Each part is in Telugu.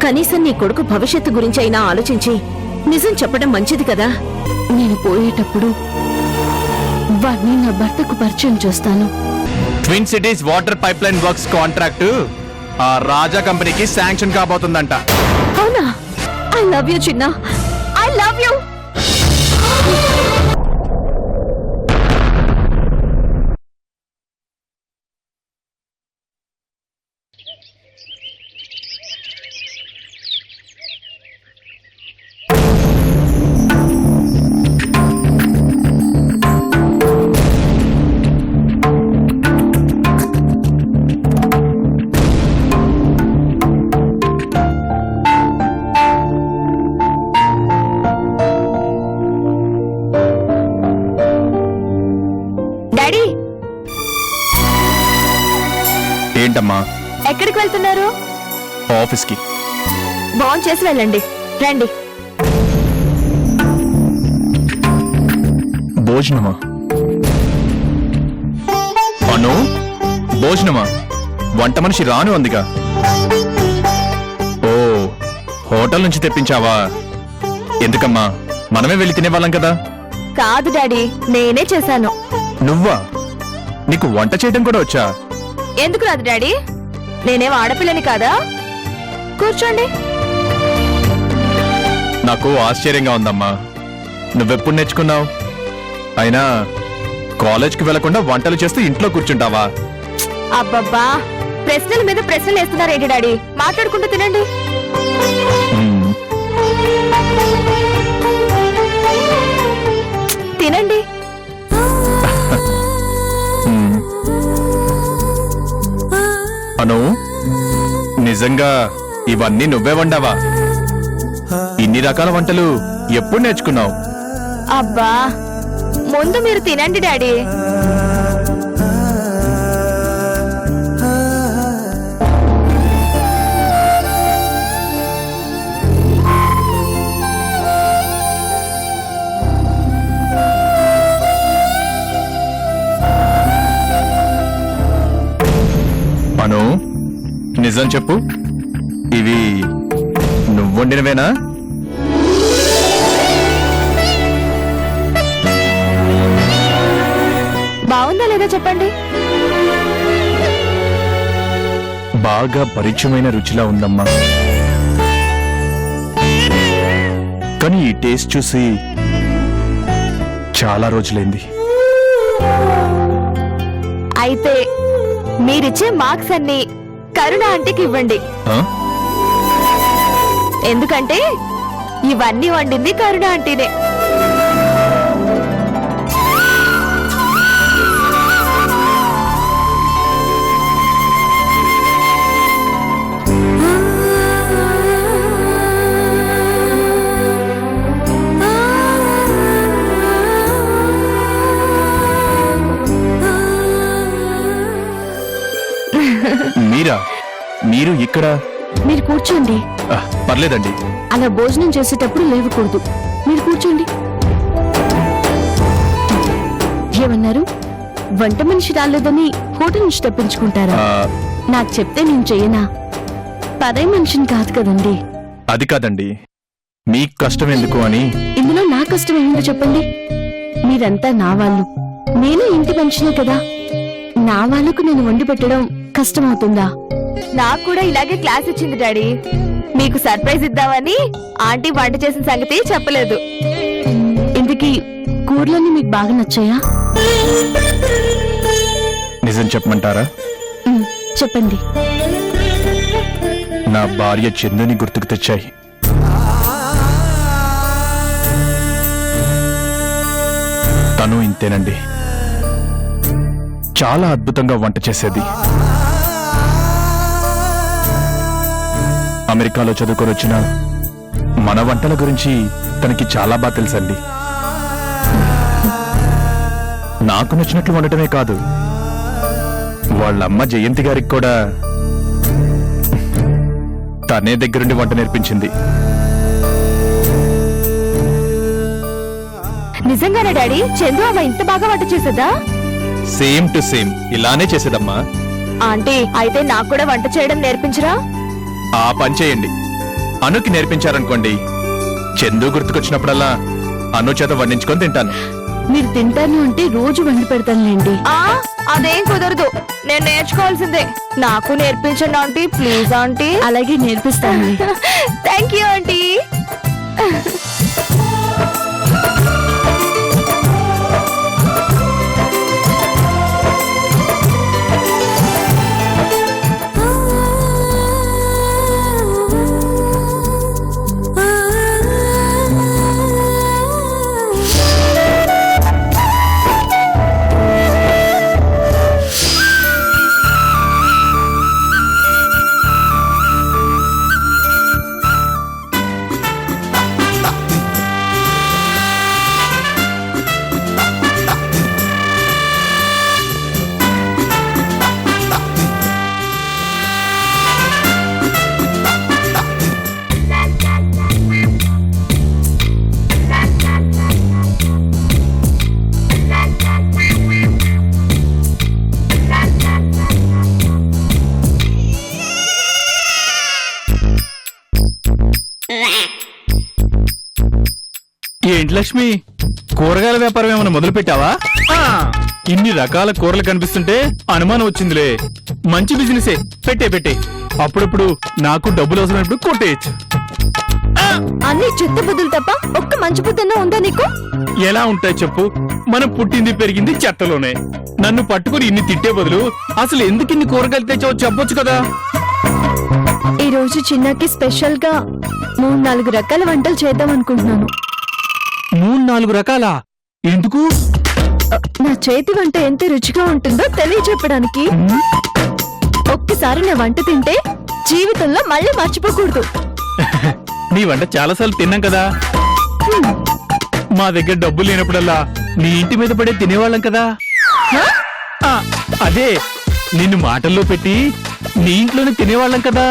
కనీసం నీ కొడుకు భవిష్యత్తు గురించి అయినా ఆలోచించి నిజం చెప్పడం మంచిది కదా. నేను పోయేటప్పుడు వాడిని నా భర్తకు పరిచయం చేస్తాను. Twin cities water pipe line works contract ఆ రాజా కంపెనీకి శాంక్షన్ కాబోతుందంట. అవునా? ఐ లవ్ యూ చిన్న, ఐ లవ్ యూ. డాడీ, ఏంటమ్మా? ఎక్కడికి వెళ్తున్నారు? ఆఫీస్కి. బాన్ చేసి వెళ్ళండి. రండి. భోజనమా? అను, భోజనమా? వంట మనిషి రాను అందుగా. ఓ, హోటల్ నుంచి తెప్పించావా? ఎందుకమ్మా, మనమే వెళ్ళి తినేవాళ్ళం కదా. కాదు డాడీ, నేనే చేశాను. నువ్వా? నీకు వంట చేయడం కూడా వచ్చా? ఎందుకు రాదు డాడీ? నేనేం ఆడపిల్లని కాదా? కూర్చోండి. నాకు ఆశ్చర్యంగా ఉందమ్మా. నువ్వెప్పుడు నేర్చుకున్నావు? అయినా కాలేజ్కి వెళ్లకుండా వంటలు చేస్తూ ఇంట్లో కూర్చుంటావా? అబ్బబ్బా, ప్రశ్నల మీద ప్రశ్నలు వేస్తున్నారేంటి డాడీ? మాట్లాడుకుంటూ తినండి. మ్మ్. తినండి. మ్మ్. అను, నిజంగా ఇవన్నీ నువ్వే వండావా? ఇన్ని రకాల వంటలు ఎప్పుడు నేర్చుకున్నావు? అబ్బా, ముందు మీరు తినండి డాడీ. అను, నిజం చెప్పు, ఇవి నువ్వు వండినవేనా? బాగుందా లేదా చెప్పండి. బాగా పరిచయమైన రుచిలా ఉందమ్మా. కానీ ఈ టేస్ట్ చూసి చాలా రోజులైంది. అయితే మీరిచ్చే మార్క్స్ అన్ని కరుణ ఆంటీకి ఇవ్వండి. ఆ? ఎందుకంటే ఇవన్నీ వండింది కరుణ ఆంటీనే. మీరా? మీరు ఇక్కడ? మీరు కూర్చోండి. పర్లేదండి. అలా భోజనం చేసేటప్పుడు లేవకూడదు. మీరు కూర్చోండి. ఏమన్నారు? వంట మనిషి రాలేదని హోటల్ నుంచి తప్పించుకుంటారా? నాకు చెప్తే నేను చెయ్యనా? పదే మనిషిని కాదు కదండి. అది కాదండి, మీకు కష్టం ఎందుకు అని. ఇందులో నా కష్టం ఏమిటో చెప్పండి. మీరంతా నా వాళ్ళు, నేను ఇంటి మనిషినే కదా. నా వాళ్ళకు నేను వండి పెట్టడం కష్టమవుతుందా? నాకు కూడా ఇలాగే క్లాస్ ఇచ్చింది డాడీ. మీకు సర్ప్రైజ్ ఇద్దామని ఆంటీ వంట చేసిన సంగతి చెప్పలేదు. ఇంతకీ కూరలన్నీ మీకు బాగా నచ్చాయా? నిజం చెప్పమంటారా? చెప్పండి. నా భార్య చందుని గుర్తుకు తెచ్చాయి. తను ఇంతేనండి, చాలా అద్భుతంగా వంట చేసేది. అమెరికాలో చదువుకొని వచ్చిన మన వంటల గురించి తనకి చాలా బాగా తెలుసండి. నాకు నచ్చినట్లు వండటమే కాదు, వాళ్ళమ్మ జయంతి గారికి కూడా తనే దగ్గరుండి వంట నేర్పించింది. నిజంగానే డాడీ? చందు అమ్మ ఇంత బాగా వంట చేసేదా? సేమ్ టు సేమ్ ఇలానే చేసేదమ్మా. ఆంటీ, అయితే నాకు కూడా వంట చేయడం నేర్పించరా? ఆ పని చేయండి. అనుకి నేర్పించారనుకోండి, చందు గుర్తుకొచ్చినప్పుడల్లా అను చేత వండించుకొని తింటాను. మీరు తింటాను అంటే రోజు వండి పెడతానులేండి. అదేం కుదరదు, నేను నేర్చుకోవాల్సిందే. నాకు నేర్పించండి ఆంటీ, ప్లీజ్ ఆంటీ. అలాగే నేర్పిస్తాను. Thank you aunty. ఏంటి లక్ష్మి, కూరగాయల వ్యాపారం ఏమైనా మొదలు పెట్టావా? ఇన్ని రకాల కూరలు కనిపిస్తుంటే అనుమానం వచ్చిందిలే. మంచి బిజినెసే, పెట్టే. అప్పుడప్పుడు నాకు డబ్బులు అవసరమైనప్పుడు కొట్టేయచ్చు. అన్ని చెత్త బుద్ధులు తప్ప ఒక్క మంచి బుద్ధన్నా ఉందా నీకు? ఎలా ఉంటాయి చెప్పు, మనం పుట్టింది పెరిగింది చెత్తలోనే. నన్ను పట్టుకుని ఇన్ని తిట్టే బదులు అసలు ఎందుకు ఇన్ని కూరగాయలు తెచ్చావో చెప్పొచ్చు కదా. ఈ రోజు చిన్నకి స్పెషల్ గా 3-4 రకాల వంటలు చేద్దాం అనుకుంటున్నాను. 3-4 రకాలా? ఎందుకు? నా చేతి వంట ఎంత రుచిగా ఉంటుందో తెలియచెప్పడానికి. ఒక్కసారి నా వంట తింటే జీవితంలో మళ్ళీ మర్చిపోకూడదు. నీ వంట చాలాసార్లు తిన్నాం కదా. మా దగ్గర డబ్బులు లేనప్పుడల్లా నీ ఇంటి మీద పడే తినేవాళ్ళం కదా. ఆ, అదే నిన్ను మాటల్లో పెట్టి నీ ఇంట్లోనే తినేవాళ్ళం కదా.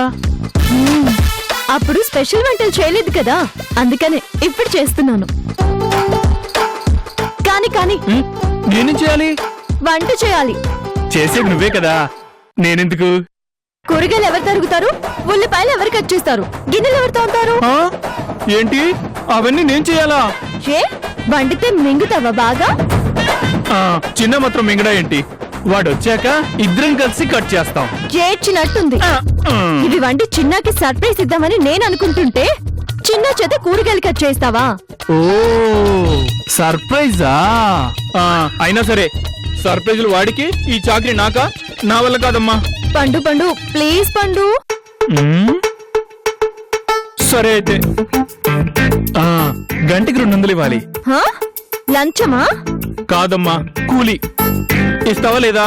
అప్పుడు స్పెషల్ వంటలు చేయలేదు కదా, అందుకనే ఇప్పుడు చేస్తున్నాను. కానీ నేనేం చేయాలి? వంట చేయాలి. చేసేది నువ్వే కదా, నేనెందుకు? కూరగాయలు ఎవరు తరుగుతారు, ఉల్లిపాయలు ఎవరు కట్ చేస్తారు, గిన్నెలు ఎవరు తోముతారు? ఆ? ఏంటి అవన్నీ నేను చేయాలా? ఏ వండితే మింగుతావా బాగా? చిన్న మాత్రం మింగడా ఏంటి? వాడు వచ్చాక ఇద్దరం కలిసి కట్ చేస్తాం. ఏడ్చినట్టుంది. ఇవి వండి చిన్నకి సర్ప్రైజ్ ఇద్దామని నేను అనుకుంటుంటే చిన్న చేత కూరగాయలు కట్ చేస్తావా? ఓ సర్ప్రైజా? అయినా సరే, సర్ప్రైజులు వాడికి, ఈ చాకరీ నాకా? నా వల్ల కాదమ్మా. పండు ప్లీజ్ పండు. సరే అయితే గంటకి 200 ఇవ్వాలి. హా? లంచమా? కాదమ్మా, కూలి. ఇస్తావా లేదా?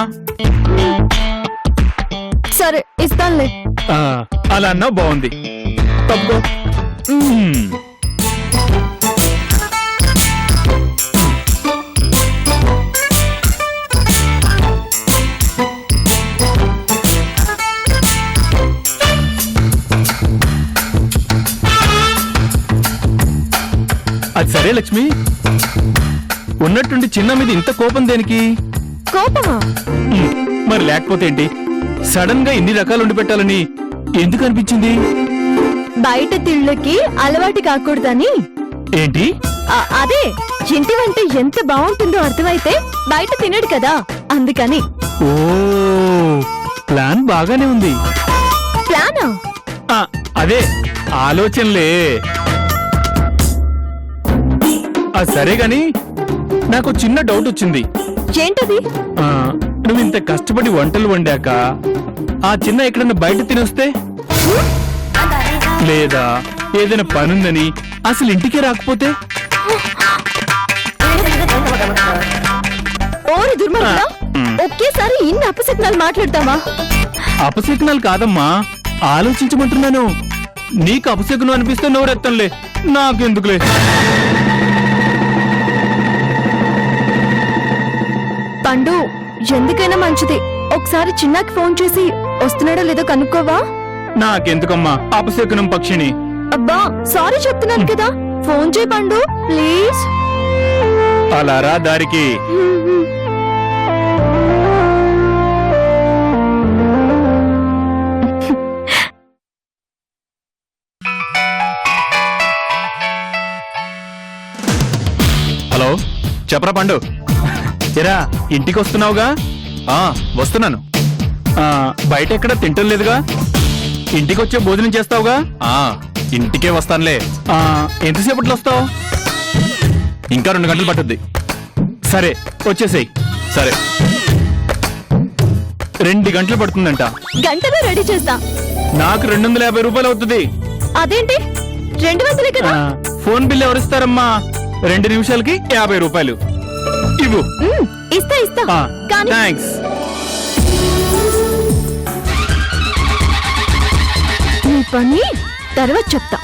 సరే ఇస్తానులే. అలా అన్నా బాగుంది. తప్పుకో. అది సరే లక్ష్మి, ఉన్నట్టుండి చిన్న మీద ఇంత కోపం దేనికి? కోపమా? మరి లేకపోతే ఏంటి? సడన్ గా ఇన్ని రకాలు వండి పెట్టాలని ఎందుకు అనిపించింది? బయట తిళ్ళకి అలవాటు కాకూడదని. ఏంటి? అదే ఇంటి వంట ఎంత బాగుంటుందో అర్థమైతే బయట తినడు కదా, అందుకని. ఓ ప్లాన్ బాగానే ఉంది. ప్లానా? అదే ఆలోచనలే. సరే గాని నాకు చిన్న డౌట్ వచ్చింది. ఏంటది? నువ్వు ఇంత కష్టపడి వంటలు వండాక ఆ చిన్న ఎక్కడన్నా బయట తినొస్తే, లేదా ఏదైనా పనుందని అసలు ఇంటికే రాకపోతే? ఓరి దుర్మార్గుడా, ఒకేసారి ఇన్ని అపశకునాలు మాట్లాడతావా? అపశకునాలు కాదమ్మా, ఆలోచించమంటున్నాను. నీకు అపశకునం అనిపిస్తే నోరెత్తంలే, నాకెందుకులే. పండు, ఎందుకైనా మంచిది ఒకసారి చిన్నకి ఫోన్ చేసి వస్తున్నాడో లేదో కనుక్కోవా? నాకెందుకమ్మా అపశకునం పక్షిని. అబ్బా సారీ చెప్తున్నాను కదా, ఫోన్ చేయి పండు ప్లీజ్. అలా రా దారికి. చెప్పరా పండు. ఎరా ఇంటికి వస్తున్నావుగా? ఆ వస్తున్నాను. బయట ఎక్కడ తింటం లేదుగా? ఇంటికి వచ్చే భోజనం చేస్తావుగా? ఆ ఇంటికే వస్తానులే. ఎంతసేపట్లో వస్తావు? ఇంకా 2 గంటలు పట్టుద్ది. సరే వచ్చేసేయ్. సరే 2 గంటలు పడుతుందంట. గంటలో రెడీ చేస్తా. నాకు 250 రూపాయలు అవుతుంది. అదేంటి 200 కదా? Phone bill ఎవరిస్తారమ్మా? 2 నిమిషాలకి 50 రూపాయలు ఇవ్వు. ఇస్తా ఇస్తా. కానీ థ్యాంక్స్. నీ పని తర్వాత చెప్తా.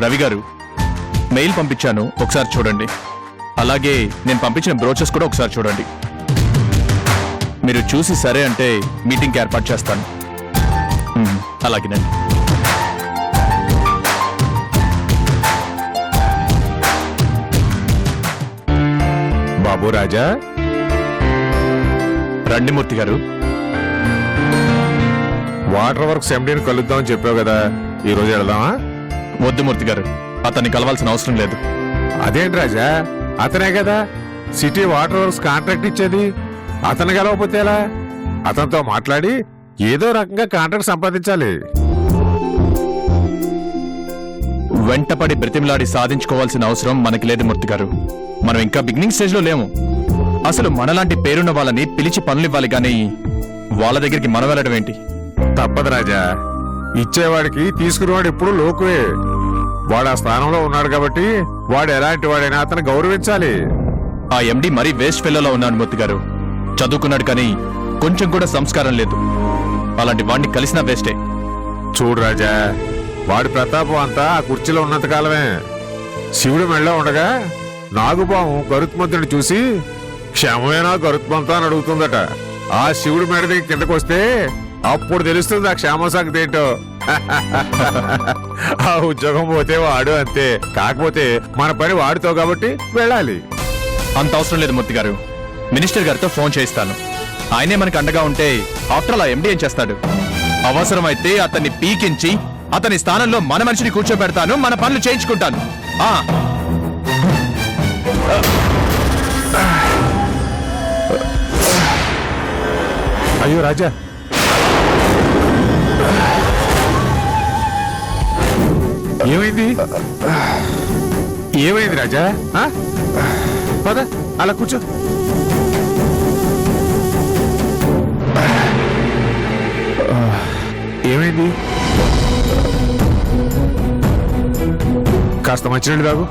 రవి గారు మెయిల్ పంపించాను, ఒకసారి చూడండి. అలాగే నేను పంపించిన బ్రోచర్స్ కూడా ఒకసారి చూడండి. మీరు చూసి సరే అంటే మీటింగ్కి ఏర్పాటు చేస్తాను. అలాగేనండి. బాబు రాజా, రండి మూర్తి గారు. వాటర్ వర్క్స్ ఎండీని కలుద్దామని చెప్పావు కదా, ఈ రోజు వెళదామా? వద్దు మూర్తి గారు, అతన్ని కలవాల్సిన అవసరం లేదు. అదేంటి రాజా, అతనే కదా సిటీ వాటర్ వర్క్స్ కాంట్రాక్ట్ ఇచ్చేది. అతను కలవకపోతే ఎలా? అతనితో మాట్లాడి ఏదో రకంగా కాంట్రాక్ట్ సంపాదించాలి. వెంటపడి బ్రతిమలాడి సాధించుకోవాల్సిన అవసరం మనకి లేదు మూర్తి గారు. మనం ఇంకా బిగినింగ్ స్టేజ్ లో లేము. అసలు మనలాంటి పేరున్న వాళ్ళని పిలిచి పనులివ్వాలి కానీ వాళ్ళ దగ్గరికి మనం వెళ్ళడం ఏంటి? తప్పదు రాజా, ఇచ్చేవాడికి తీసుకునేవాడు ఎప్పుడు లోకువే. వాడు ఆ స్థానంలో ఉన్నాడు కాబట్టి వాడు ఎలాంటి వాడైనా అతను గౌరవించాలి. ఆ ఎండి మరీ వేస్ట్ ఫెల్లోలో ఉన్నాడు మూర్తి గారు. చదువుకున్నాడు కానీ కొంచెం కూడా సంస్కారం లేదు. అలాంటి వాడిని కలిసినా వేస్టే. చూడు రాజా, వాడి ప్రతాపం అంతా ఆ కుర్చీలో ఉన్నంత కాలమే. శివుడు మెళ్ళో ఉండగా నాగుపాము గరుత్మంతుడిని చూసి క్షమమేనా గరుత్మంతా అని అడుగుతుందట. ఆ శివుడు మెడ దగ్గర కిందకు వస్తే అప్పుడు తెలుస్తుంది ఆ క్షేమ సంగతి ఏంటో. ఆ ఉద్యోగం పోతే వాడు అంతే. కాకపోతే మన పని వాడితో కాబట్టి వెళ్ళాలి. అంత అవసరం లేదు మూర్తి గారు. మినిస్టర్ గారితో ఫోన్ చేయిస్తాను. ఆయనే మనకు అండగా ఉంటే ఆఫ్టర్ ఆల్ ఎండి ఏం చేస్తాడు? అవసరమైతే అతన్ని పీకించి అతని స్థానంలో మన మనిషిని కూర్చోబెడతాను. మన పనులు చేయించుకుంటాను. అయ్యో రాజా, ఏమైంది? ఏమైంది రాజా? పద అలా కూర్చో. ఏమైంది? కాస్త మంచినీళ్ళు తాగు.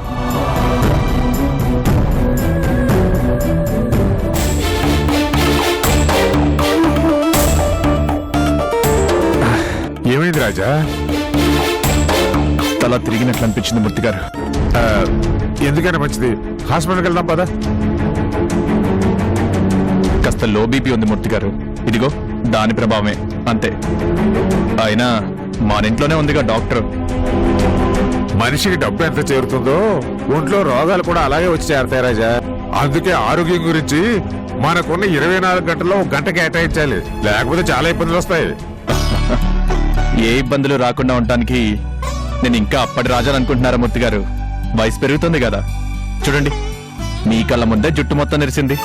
ఏమైంది రాజా? తల తిరిగినట్లు అనిపించింది మూర్తి గారు. ఎందుకైనా మంచిది హాస్పిటల్కి వెళ్దాం పదా. కాస్త లో బీపీ ఉంది మూర్తి గారు. ఇదిగో దాని ప్రభావమే అంతే. అయినా మన ఇంట్లోనే ఉందిగా డాక్టర్. మనిషికి డబ్బు ఎంత చేరుతుందో ఒంట్లో రోగాలు కూడా అలాగే వచ్చి చేరతాయి రాజా. అందుకే ఆరోగ్యం గురించి మనకున్న 24 గంటల్లో 1 గంట కేటాయించాలి. లేకపోతే చాలా ఇబ్బందులు వస్తాయి. ఏ ఇబ్బందులు రాకుండా ఉండటానికి నేను ఇంకా అప్పటి రాజాను అనుకుంటున్నారా మూర్తి గారు? వయసు పెరుగుతుంది కదా. చూడండి, మీ కళ్ళ ముందే జుట్టు మొత్తం నెరిసింది.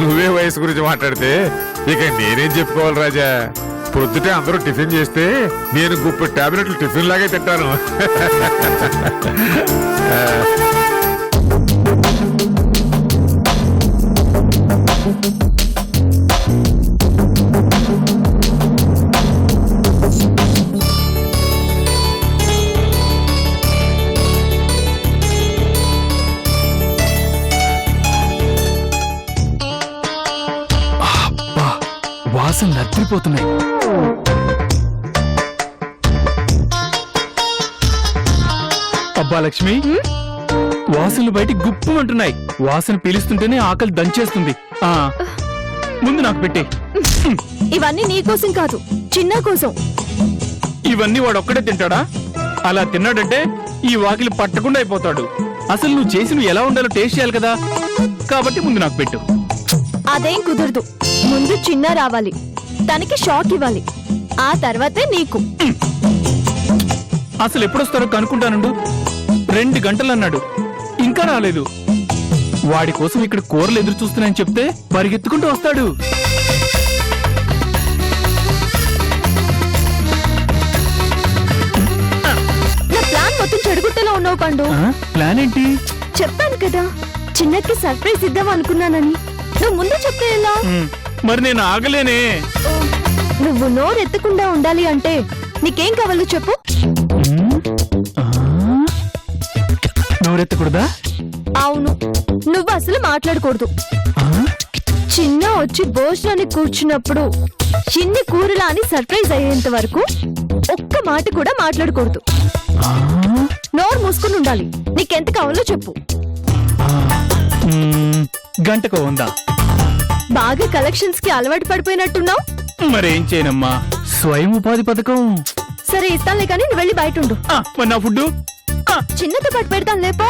నువ్వే వయసు గురించి మాట్లాడితే ఇక నేనేం చెప్పుకోవాలి రాజా? పొద్దుటే అందరూ టిఫిన్ చేస్తే నేను గుప్పెడు టాబ్లెట్లు టిఫిన్ లాగే తింటాను. వాసన నత్రిపోతున్నాయి. అబ్బా లక్ష్మి, వాసనలు బయట గుప్పమంటున్నాయి. వాసన పీలుస్తుంటేనే ఆకలి దంచేస్తుంది. ముందు నాకు పెట్టే. ఇవన్నీ నీకోసం కాదు, చిన్న కోసం. ఇవన్నీ వాడు ఒక్కడే తింటాడా? అలా తిన్నాడంటే ఈ వాకిలి పట్టకుండా అయిపోతాడు. అసలు నువ్వు చేసి నువ్వు ఎలా ఉండాలో టేస్ట్ చేయాలి కదా, కాబట్టి ముందు నాకు పెట్టు. అదేం కుదరదు. ముందు చిన్న రావాలి, తనకి షాక్ ఇవ్వాలి, ఆ తర్వాతే నీకు. అసలు ఎప్పుడొస్తారో కనుక్కుంటానుండు. 2 గంటలు అన్నాడు, ఇంకా రాలేదు. వాడి కోసం ఇక్కడ కూరలు ఎదురు చూస్తున్నాయని చెప్తే పరిగెత్తుకుంటూ వస్తాడు. నా ప్లాన్ మొత్తం చెడుగుట్టలో ఉన్నావు పండు. ప్లాన్ ఏంటి? చెప్పాను కదా, చిన్నకి సర్ప్రైజ్ ఇద్దాం అనుకున్నానని. నువ్వు ముందు చెప్తే ఎలా? మరి నేను ఆగలేనే. నువ్వు నోరెత్తకుండా ఉండాలి అంటే నీకేం కావాలో చెప్పు. నోరెత్తకూడదా? అవును, నువ్వు అసలు మాట్లాడకూడదు. చిన్న వచ్చి భోజనానికి కూర్చున్నప్పుడు చిన్ని కూరలా అని సర్ప్రైజ్ అయ్యేంత వరకు ఒక్క మాట కూడా మాట్లాడకూడదు. నోరు మూసుకుని ఉండాలి. నీకెంత కావాలో చెప్పు. గంటకు ఉందా? బాగా కలెక్షన్స్ కి అలవాటు పడిపోయినట్టున్నావు. మరేం చేయనమ్మా, స్వయం ఉపాధి పథకం. సరే ఇస్తానులే కానీ నువ్వు వెళ్ళి బయట ఉండు. మరి నా ఫుడ్ చిన్నతో పాటు పెడతాను లేపో.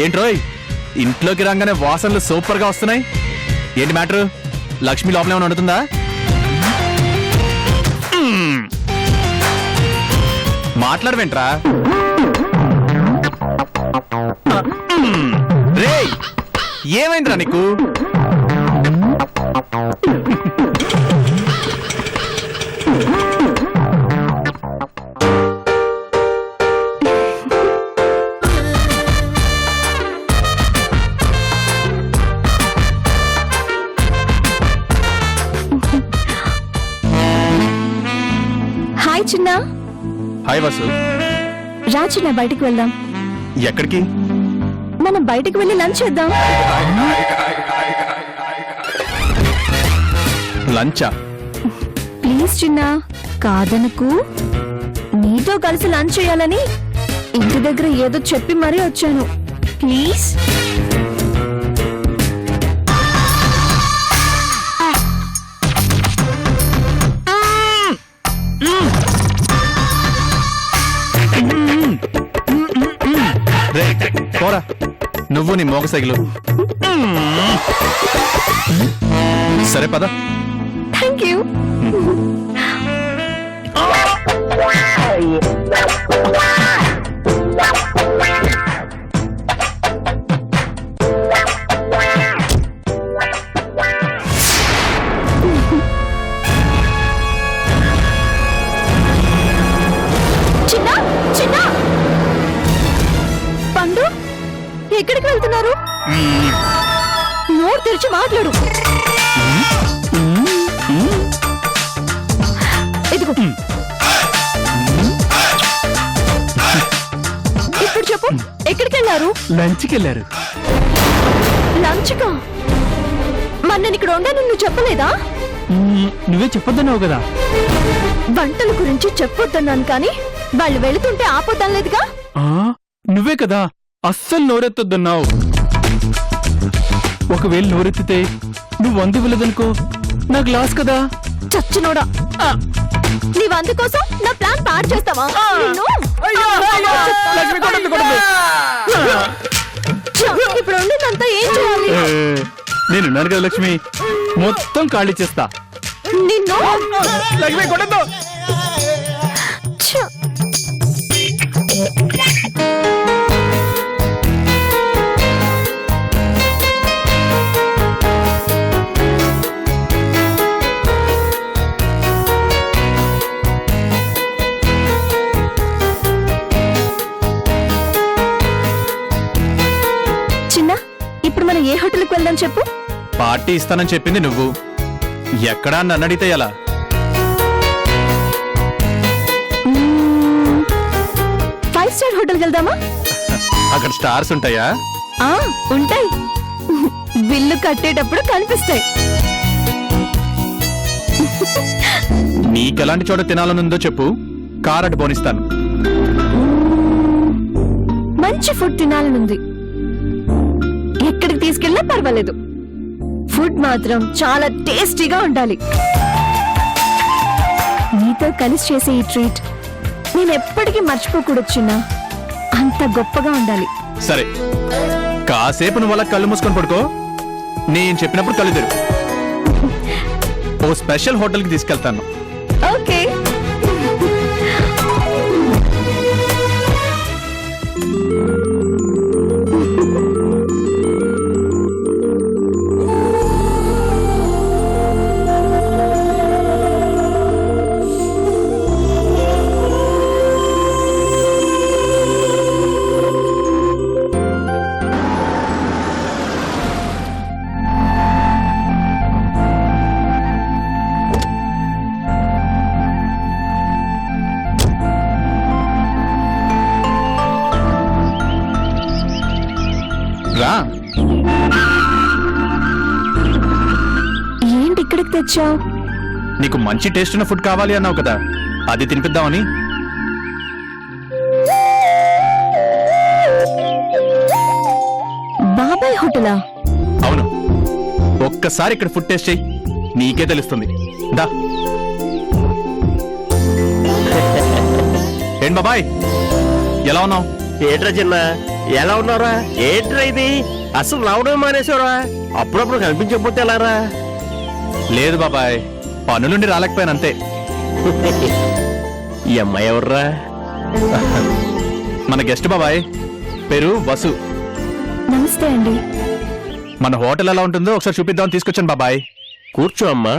ఏంట్రోయ్, ఇంట్లోకి రాగానే వాసనలు సూపర్ గా వస్తున్నాయి. ఏంటి మ్యాటర్? లక్ష్మి లోపల ఏమైనా వండుతుందా? మాట్లాడవేంట్రా? రేయ్, ఏమైందిరా నీకు? హాయ్ చిన్న. హాయ్ వసు. రా చిన్న, బయటికి వెళ్దాం. ఎక్కడికి? మనం బయటికి వెళ్ళి లంచ్ చేద్దాం. లంచా? ప్లీజ్ చిన్న, కాదనకు. నీతో కలిసి లంచ్ చేయాలని ఇంటి దగ్గర ఏదో చెప్పి మరీ వచ్చాను. ప్లీజ్. పోరా నువ్వు నీ మోగ సైకిలు. సరే పద. Thank you. చిన్న చిన్న, పండు ఎక్కడికి వెళ్తున్నారు? నోరు తెరిచి మాట్లాడు. ఇదిగో, ఇప్పుడు చెప్పు, ఎక్కడికి వెళ్ళారు? లంచ్కి వెళ్ళారు. లంచ్కా? మరి నేను ఇక్కడ ఉండాను నువ్వు చెప్పలేదా? నువ్వే చెప్పొద్దన్నావు కదా. వంటల గురించి చెప్పొద్దన్నాను కానీ వాళ్ళు వెళుతుంటే ఆపొద్దనలేదుగా. నువ్వే కదా అస్సలు నోరెత్తొద్దన్నావు. ఒకవేళ నోరెత్తితే నువ్వు వంద ఇవ్వలేదనుకో, నా గ్లాస్ కదా. చచ్చినోడా, నీ వంద కోసం నా ప్లాన్ పాడు చేస్తావా? నిన్ను? ఇప్పుడు ఉండిందంతా ఏం చేయాలి? నేనున్నాను కదా లక్ష్మి, మొత్తం ఖాళీ చేస్తా. నిన్ను లక్ష్మి కొట్టద్దు. ఛ! చిన్న, ఇప్పుడు మనం ఏ హోటల్కి వెళ్దాం చెప్పు. పార్టీ ఇస్తానని చెప్పింది నువ్వు, ఎక్కడా నన్ను అడిగితే ఎలా? 5 స్టార్ హోటల్కి వెళ్దామా? అక్కడ స్టార్స్ ఉంటాయా? ఆ ఉంటాయి. బిల్లు కట్టేటప్పుడు కనిపిస్తాయి. నీకెలాంటి చోట తినాలనుందో చెప్పు, కారట్ బోనిస్తాను. మంచి ఫుడ్ తినాలనుంది. ఎక్కడికి తీసుకెళ్ళినా పర్వాలేదు. ఫుడ్ మాత్రం చాలా టేస్టీగా ఉండాలి. నీతో కలిసి చేసే ఈ ట్రీట్ నేను ఎప్పటికీ మర్చిపోకూడదు చిన్న. అంత గొప్పగా ఉండాలి. సరే, కాసేపు నువ్వు అలా కళ్ళు మూసుకొని పడుకో. నేను చెప్పినప్పుడు కళ్ళు తెరు. ఓ స్పెషల్ హోటల్కి తీసుకెళ్తాను. ఓకే. రా. ఏంటి ఇక్కడికి తెచ్చావు? నీకు మంచి టేస్ట్ ఉన్న ఫుడ్ కావాలి అన్నావు కదా, అది తినిపిద్దామని. బాబాయ్ హోటలా? అవును, ఒక్కసారి ఇక్కడ ఫుడ్ టేస్ట్ చెయ్యి, నీకే తెలుస్తుంది. దా. ఏంటి బాబాయ్, ఎలా ఉన్నావు? ఏట్రా చిన్న, ఎలా ఉన్నారా? ఏంట్రా ఇది, అసలు రావడం మానేసారా? అప్పుడప్పుడు కనిపించకపోతే ఎలారా? లేదు బాబాయ్, పనులుండి రాలేకపోయాను అంతే. ఈ అమ్మాయి ఎవర్రా? మన గెస్ట్ బాబాయ్, పేరు వసు. నమస్తే అండి. మన హోటల్ ఎలా ఉంటుందో ఒకసారి చూపిద్దామని తీసుకొచ్చాను బాబాయ్. కూర్చో అమ్మా.